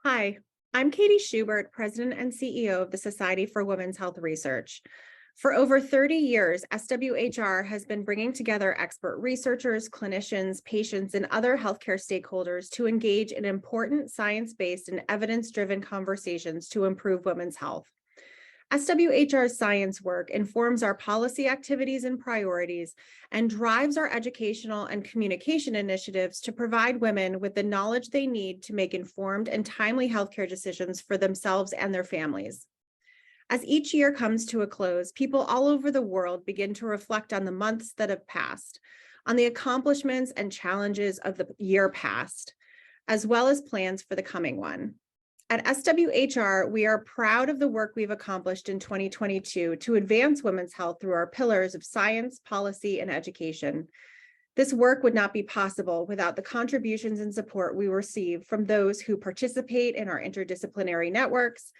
Hi, I'm Katie Schubert, President and CEO of the Society for Women's Health Research. For over 30 years, SWHR has been bringing together expert researchers, clinicians, patients, and other healthcare stakeholders to engage in important science-based and evidence-driven conversations to improve women's health. SWHR's science work informs our policy activities and priorities and drives our educational and communication initiatives to provide women with the knowledge they need to make informed and timely healthcare decisions for themselves and their families. As each year comes to a close, people all over the world begin to reflect on the months that have passed, on the accomplishments and challenges of the year past, as well as plans for the coming one. At SWHR, we are proud of the work we've accomplished in 2022 to advance women's health through our pillars of science, policy, and education. This work would not be possible without the contributions and support we receive from those who participate in our interdisciplinary networks,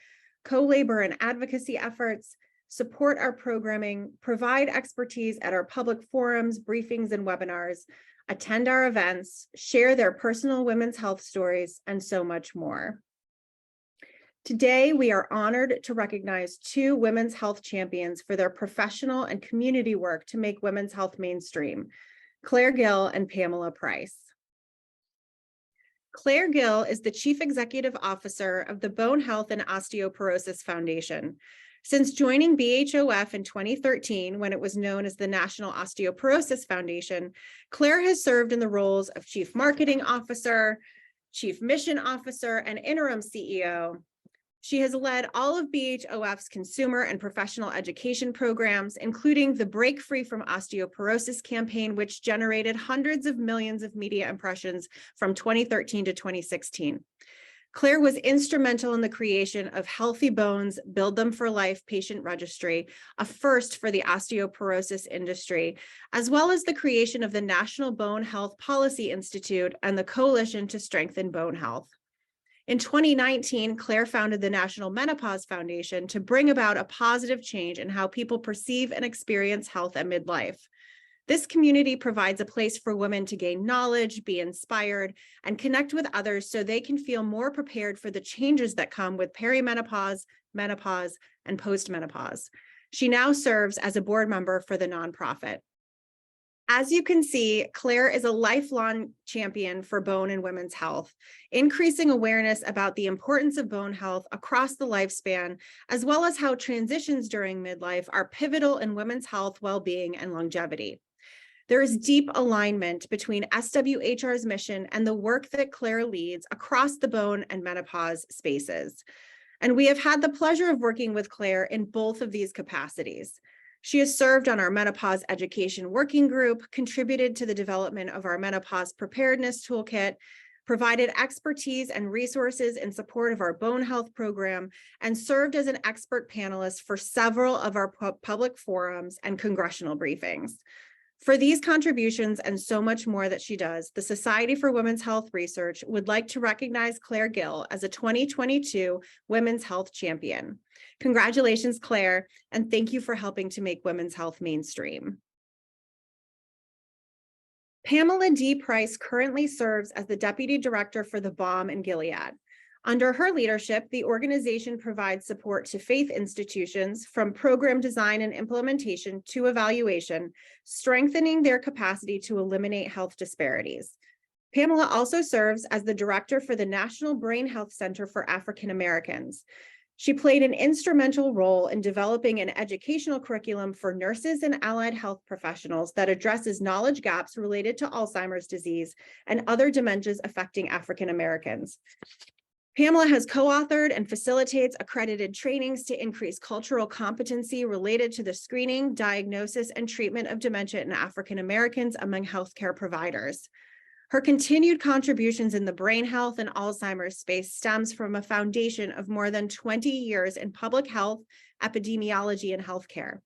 co-labor and advocacy efforts, support our programming, provide expertise at our public forums, briefings, and webinars, attend our events, share their personal women's health stories, and so much more. Today, we are honored to recognize two women's health champions for their professional and community work to make women's health mainstream, Claire Gill and Pamela Price. Claire Gill is the Chief Executive Officer of the Bone Health and Osteoporosis Foundation. Since joining BHOF in 2013, when it was known as the National Osteoporosis Foundation, Claire has served in the roles of Chief Marketing Officer, Chief Mission Officer, and Interim CEO. She has led all of BHOF's consumer and professional education programs, including the Break Free from Osteoporosis campaign, which generated hundreds of millions of media impressions from 2013 to 2016. Claire was instrumental in the creation of Healthy Bones, Build Them for Life patient registry, a first for the osteoporosis industry, as well as the creation of the National Bone Health Policy Institute and the Coalition to Strengthen Bone Health. In 2019, Claire founded the National Menopause Foundation to bring about a positive change in how people perceive and experience health at midlife. This community provides a place for women to gain knowledge, be inspired, and connect with others so they can feel more prepared for the changes that come with perimenopause, menopause, and postmenopause. She now serves as a board member for the nonprofit. As you can see, Claire is a lifelong champion for bone and women's health, increasing awareness about the importance of bone health across the lifespan, as well as how transitions during midlife are pivotal in women's health, well-being, and longevity. There is deep alignment between SWHR's mission and the work that Claire leads across the bone and menopause spaces. And we have had the pleasure of working with Claire in both of these capacities. She has served on our Menopause Education Working Group, contributed to the development of our Menopause Preparedness Toolkit, provided expertise and resources in support of our bone health program, and served as an expert panelist for several of our public forums and congressional briefings. For these contributions and so much more that she does, the Society for Women's Health Research would like to recognize Claire Gill as a 2022 Women's Health Champion. Congratulations, Claire, and thank you for helping to make women's health mainstream. Pamela D. Price currently serves as the Deputy Director for the BOM in Gilead. Under her leadership, the organization provides support to faith institutions from program design and implementation to evaluation, strengthening their capacity to eliminate health disparities. Pamela also serves as the director for the National Brain Health Center for African Americans. She played an instrumental role in developing an educational curriculum for nurses and allied health professionals that addresses knowledge gaps related to Alzheimer's disease and other dementias affecting African Americans. Pamela has co-authored and facilitates accredited trainings to increase cultural competency related to the screening, diagnosis, and treatment of dementia in African Americans among healthcare providers. Her continued contributions in the brain health and Alzheimer's space stems from a foundation of more than 20 years in public health, epidemiology, and healthcare.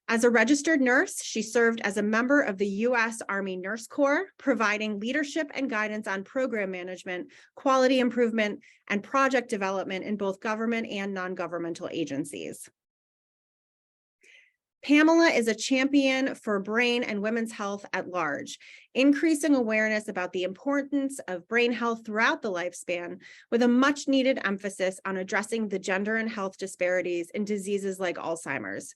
As a registered nurse, she served as a member of the U.S. Army Nurse Corps, providing leadership and guidance on program management, quality improvement, and project development in both government and non-governmental agencies. Pamela is a champion for brain and women's health at large, increasing awareness about the importance of brain health throughout the lifespan, with a much needed emphasis on addressing the gender and health disparities in diseases like Alzheimer's.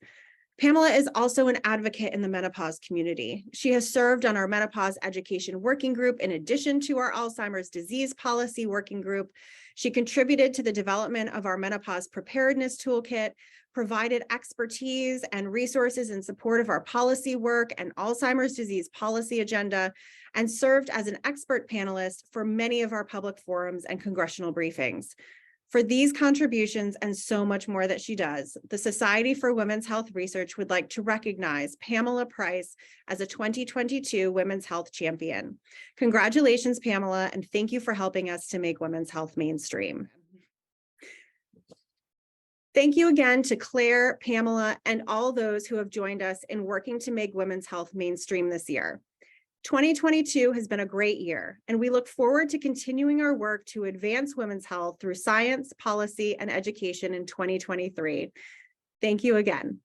Pamela is also an advocate in the menopause community. She has served on our menopause education working group in addition to our Alzheimer's disease policy working group. She contributed to the development of our menopause preparedness toolkit, provided expertise and resources in support of our policy work and Alzheimer's disease policy agenda, and served as an expert panelist for many of our public forums and congressional briefings. For these contributions and so much more that she does, the Society for Women's Health Research would like to recognize Pamela Price as a 2022 Women's Health Champion. Congratulations, Pamela, and thank you for helping us to make women's health mainstream. Thank you again to Claire, Pamela, and all those who have joined us in working to make women's health mainstream this year. 2022 has been a great year, and we look forward to continuing our work to advance women's health through science, policy, and education in 2023. Thank you again.